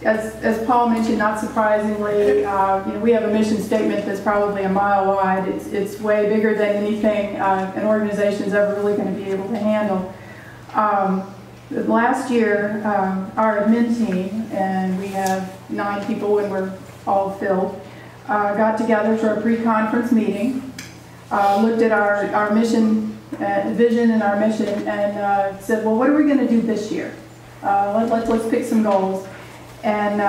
as Paul mentioned, not surprisingly, we have a mission statement that's probably a mile wide. It's way bigger than anything an organization's ever really going to be able to handle. Last year, our admin team, and we have 9 people and we're all filled, got together for a pre-conference meeting, looked at our mission, vision and our mission, and said, well, what are we going to do this year? Let's pick some goals. And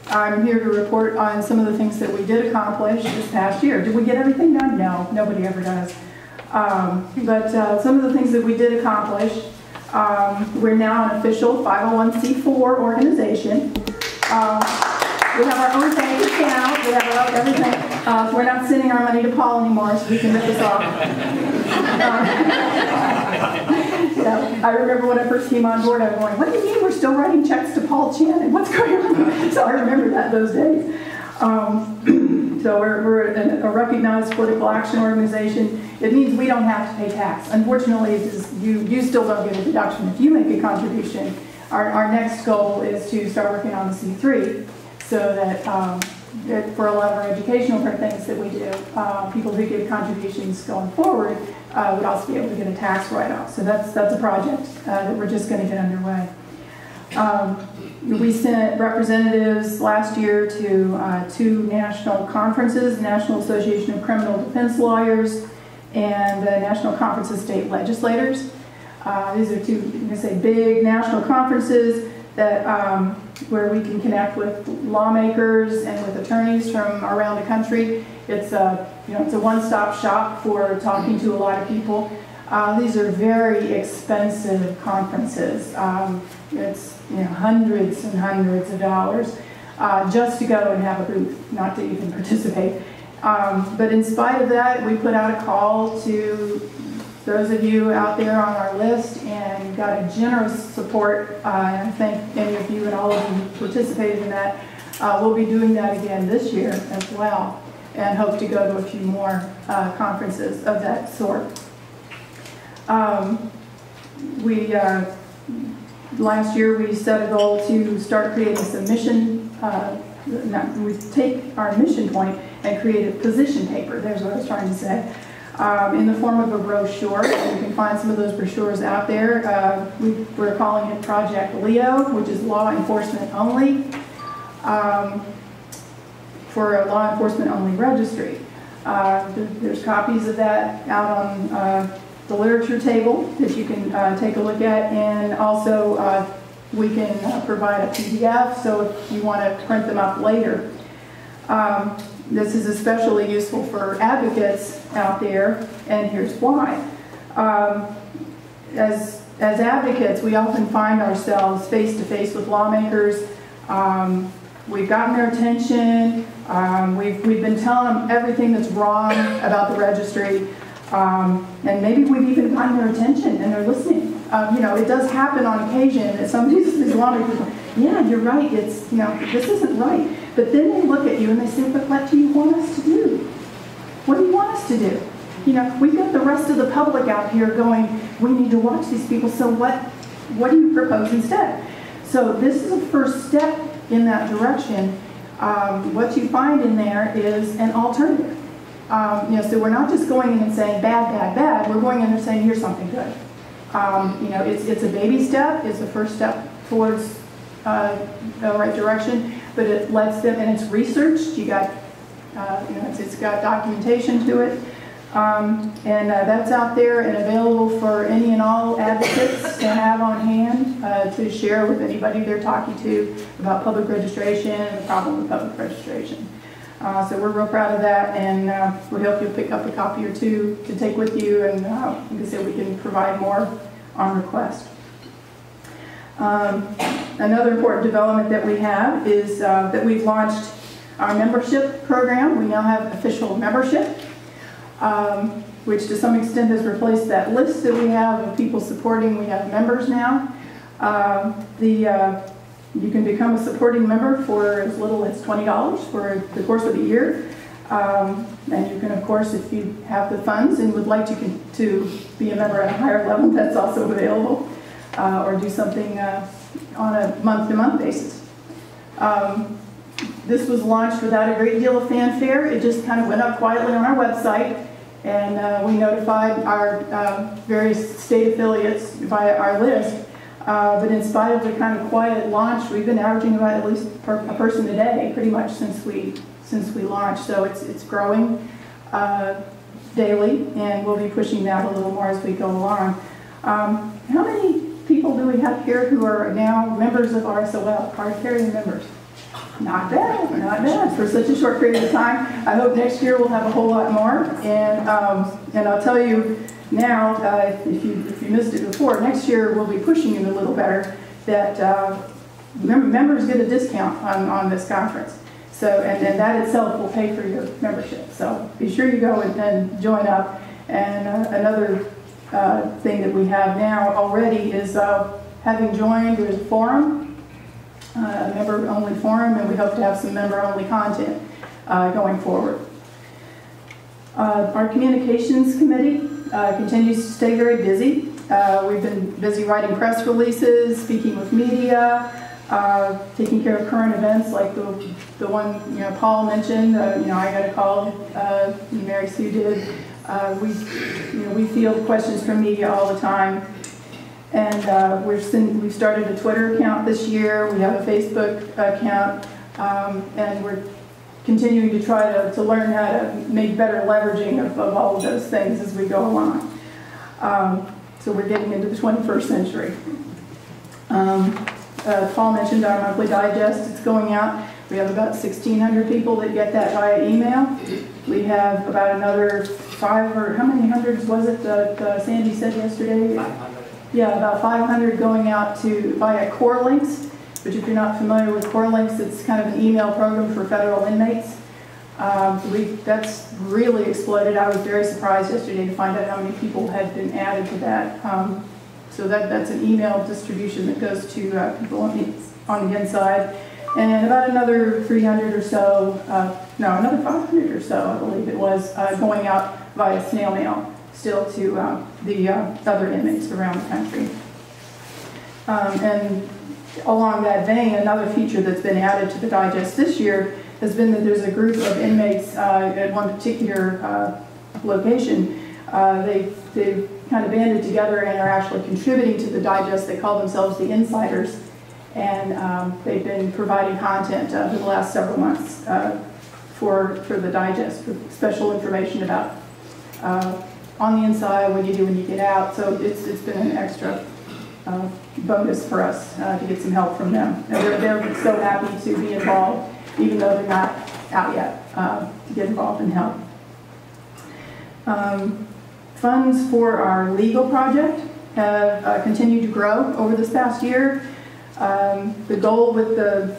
I'm here to report on some of the things that we did accomplish this past year. Did we get everything done? No, nobody ever does. But some of the things that we did accomplish, we're now an official 501c4 organization. We have our own bank account, we have our own everything. We're not sending our money to Paul anymore, so we can rip this off. I remember when I first came on board, I was going, what do you mean we're still writing checks to Paul Chan? What's going on? So I remember those days. So we're a recognized political action organization. It means we don't have to pay tax. Unfortunately, you still don't get a deduction if you make a contribution. Our next goal is to start working on the C3, so that for a lot of our educational things that we do, people who give contributions going forward would also be able to get a tax write-off. So that's a project that we're just going to get underway. We sent representatives last year to 2 national conferences, the National Association of Criminal Defense Lawyers and the National Conference of State Legislators. These are 2, I'm going to say, big national conferences that where we can connect with lawmakers and with attorneys from around the country. It's a one-stop shop for talking to a lot of people. These are very expensive conferences. It's hundreds and hundreds of dollars just to go and have a booth, not to even participate. But in spite of that, we put out a call to those of you out there on our list and got a generous support. And I thank any of you and all of you who participated in that. We'll be doing that again this year as well, and hope to go to a few more conferences of that sort. Last year we set a goal to start creating some mission, we take our mission point and create a position paper, there's what I was trying to say, in the form of a brochure. You can find some of those brochures out there. We're calling it Project LEO, which is Law Enforcement Only, for a Law Enforcement Only registry. There's copies of that out on the literature table that you can take a look at, and also we can provide a PDF, so if you want to print them up later. This is especially useful for advocates out there, and here's why. As advocates, we often find ourselves face to face with lawmakers. We've gotten their attention. We've been telling them everything that's wrong about the registry. And maybe we've even gotten their attention and they're listening. It does happen on occasion that some of these lawmakers go, yeah, you're right, it's, this isn't right. But then they look at you and they say, but what do you want us to do? What do you want us to do? We've got the rest of the public out here going, we need to watch these people, so what do you propose instead? So this is a first step in that direction. What you find in there is an alternative. So we're not just going in and saying bad, bad, bad. We're going in and saying here's something good. It's a baby step. It's a first step towards the right direction, but it lets them, and it's researched. You got, it's got documentation to it, and that's out there and available for any and all advocates to have on hand to share with anybody they're talking to about public registration and the problem with public registration. So we're real proud of that, and we hope you'll pick up a copy or 2 to take with you, and like I said, we can provide more on request. Another important development that we have is that we've launched our membership program. We now have official membership, which to some extent has replaced that list that we have of people supporting. We have members now. You can become a supporting member for as little as $20 for the course of the year. And you can, of course, if you have the funds and would like to be a member at a higher level, that's also available. Or do something on a month-to-month basis. This was launched without a great deal of fanfare. It just kind of went up quietly on our website, and we notified our various state affiliates via our list. But in spite of the kind of quiet launch, we've been averaging about at least a person a day pretty much since we launched. So it's growing daily, and we'll be pushing that a little more as we go along. How many people do we have here who are now members of RSOL, card-carrying members? Not bad, not bad for such a short period of time. I hope next year we'll have a whole lot more. And I'll tell you now, if you missed it before, next year we'll be pushing it a little better. That members get a discount on this conference. So and that itself will pay for your membership. So be sure you go and join up. And another thing that we have now already is having joined, there's a forum. A member-only forum, and we hope to have some member-only content going forward. Our communications committee continues to stay very busy. We've been busy writing press releases, speaking with media, taking care of current events like the one Paul mentioned. I got a call, Mary Sue did. We field questions from media all the time. And we've started a Twitter account this year. We have a Facebook account, and we're continuing to try to learn how to make better leveraging of all of those things as we go along. So we're getting into the 21st century. Paul mentioned our monthly digest. It's going out. We have about 1,600 people that get that via email. We have about another 5 or how many hundreds was it that Sandy said yesterday? 500. Yeah, about 500 going out via Core Links, which if you're not familiar with Core Links, it's kind of an email program for federal inmates. That's really exploded. I was very surprised yesterday to find out how many people had been added to that. So that's an email distribution that goes to people on the inside. And about another 300 or so, another 500 or so, I believe it was, going out via snail mail still to the other inmates around the country. And along that vein, another feature that's been added to the digest this year has been that there's a group of inmates at one particular location. They've kind of banded together and are actually contributing to the digest. They call themselves the Insiders, and they've been providing content for the last several months for the digest, for special information about on the inside, what you do when you get out. So it's been an extra bonus for us to get some help from them. And they're so happy to be involved, even though they're not out yet, to get involved and help. Funds for our legal project have continued to grow over this past year. The goal with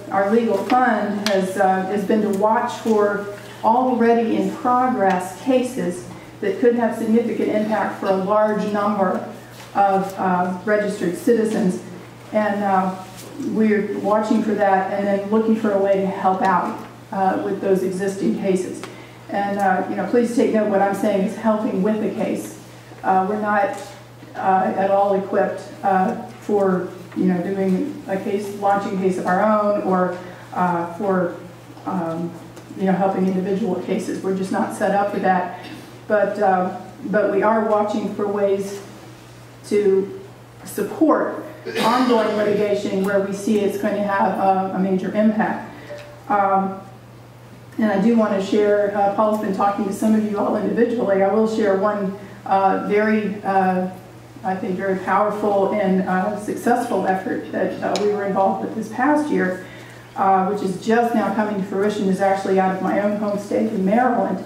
our legal fund has been to watch for already in progress cases that could have significant impact for a large number of registered citizens. And we're watching for that and then looking for a way to help out with those existing cases. And please take note, what I'm saying is helping with a case. We're not at all equipped for doing a case, launching a case of our own, or for helping individual cases. We're just not set up for that. But we are watching for ways to support ongoing litigation where we see it's going to have a major impact. And I do want to share, Paul's been talking to some of you all individually. I will share one very, I think, very powerful and successful effort that we were involved with this past year, which is just now coming to fruition, is actually out of my own home state in Maryland.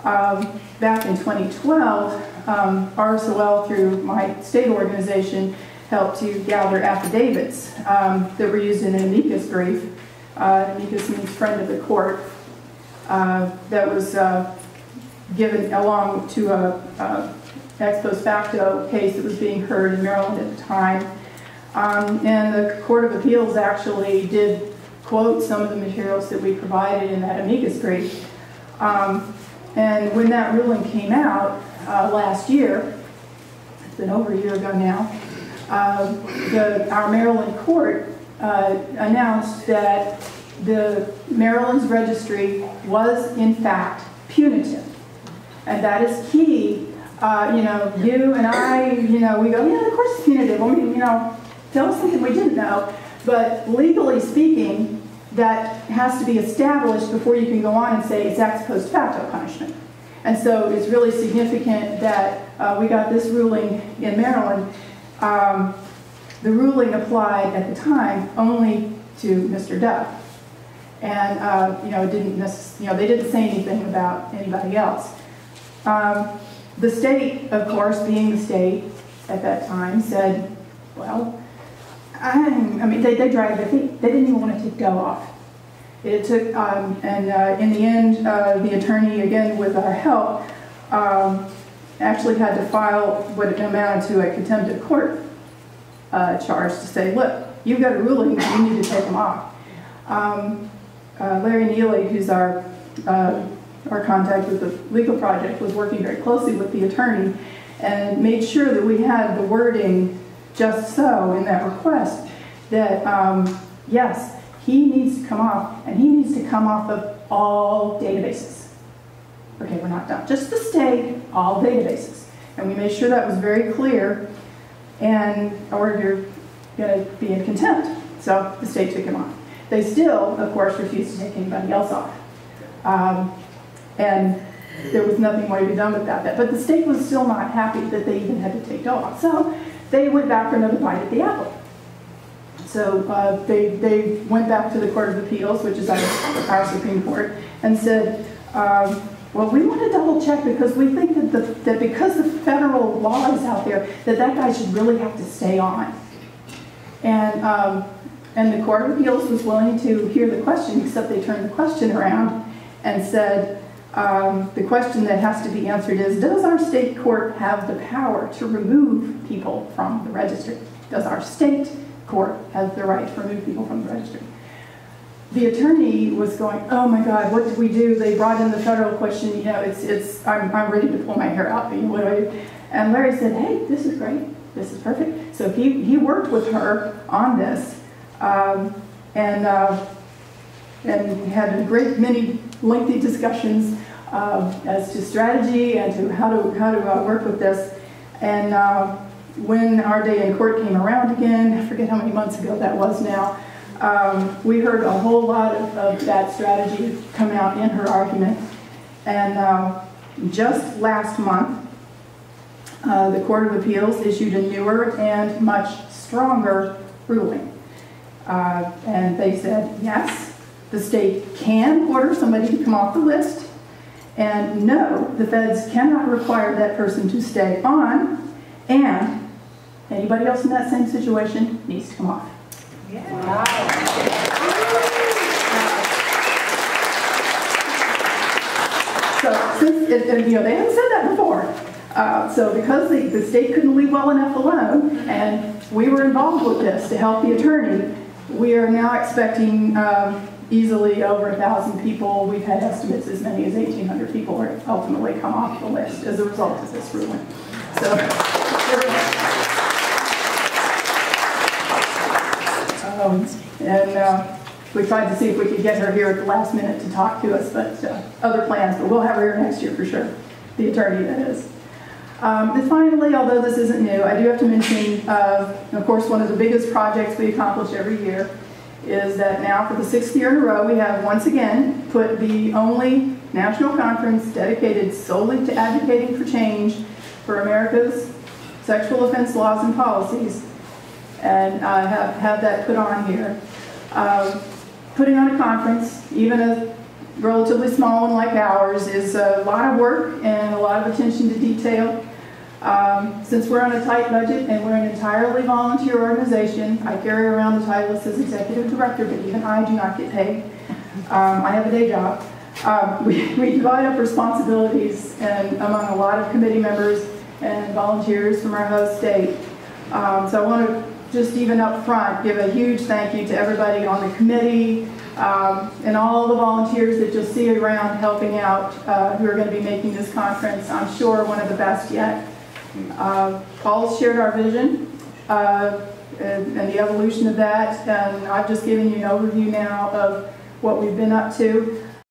Back in 2012, RSOL, through my state organization, helped to gather affidavits that were used in an amicus brief. Amicus means friend of the court. That was given along to a ex post facto case that was being heard in Maryland at the time. And the Court of Appeals actually did quote some of the materials that we provided in that amicus brief. And when that ruling came out last year, it's been over a year ago now, our Maryland court announced that the Maryland's registry was in fact punitive. And that is key. You know, you and I, you know, we go, yeah, of course it's punitive. I mean, you know, tell us something we didn't know. But legally speaking, that has to be established before you can go on and say it's ex post facto punishment. And so it's really significant that we got this ruling in Maryland. The ruling applied at the time only to Mr. Duff. And, you know, it didn't they didn't say anything about anybody else. The state, of course, being the state at that time, said, well, I mean, they dragged their feet. They didn't even want to take dough off. It took, in the end, the attorney, again, with our help, actually had to file what amounted to a contempt of court charge to say, look, you've got a ruling, you need to take them off. Larry Neely, who's our contact with the legal project, was working very closely with the attorney and made sure that we had the wording just so in that request that, yes, he needs to come off, and he needs to come off of all databases. Okay, we're not done. Just the state, all databases. And we made sure that was very clear, and or you're going to be in contempt. So the state took him off. They still, of course, refused to take anybody else off. And there was nothing more to be done with that. But the state was still not happy that they even had to take dough off. So they went back for another bite at the apple. So they went back to the Court of Appeals, which is our Supreme Court, and said, well, we want to double check because we think that because the federal law is out there, that guy should really have to stay on. And the Court of Appeals was willing to hear the question, except they turned the question around and said, the question that has to be answered is, does our state court have the power to remove people from the registry? Does our state court have the right to remove people from the registry? The attorney was going, oh my God, what did we do? They brought in the federal question, you know, I'm ready to pull my hair out, but what do I do? And Larry said, hey, this is great, this is perfect. So he worked with her on this, and had a great many lengthy discussions as to strategy and to how to work with this. And when our day in court came around again, I forget how many months ago that was now, we heard a whole lot of that strategy come out in her argument. And just last month, the Court of Appeals issued a newer and much stronger ruling. And they said, yes, the state can order somebody to come off the list, and no, the feds cannot require that person to stay on, and anybody else in that same situation needs to come off. Yeah. Wow. So since they haven't said that before, so because the state couldn't leave well enough alone, and we were involved with this to help the attorney, we are now expecting easily over 1,000 people. We've had estimates as many as 1,800 people will ultimately come off the list as a result of this ruling. So, we tried to see if we could get her here at the last minute to talk to us, but other plans, but we'll have her here next year for sure, the attorney that is. And finally, although this isn't new, I do have to mention, of course, one of the biggest projects we accomplish every year is that now for the 6th year in a row, we have once again put the only national conference dedicated solely to advocating for change for America's sexual offense laws and policies, and have that put on here. Putting on a conference, even a relatively small one like ours, is a lot of work and a lot of attention to detail. Since we're on a tight budget and we're an entirely volunteer organization, I carry around the title that says executive director, but even I do not get paid. I have a day job. We divide up responsibilities among a lot of committee members and volunteers from our host state. So I want to just even up front give a huge thank you to everybody on the committee and all the volunteers that you'll see around helping out who are going to be making this conference. I'm sure one of the best yet. Paul's shared our vision and the evolution of that, and I've just given you an overview now of what we've been up to.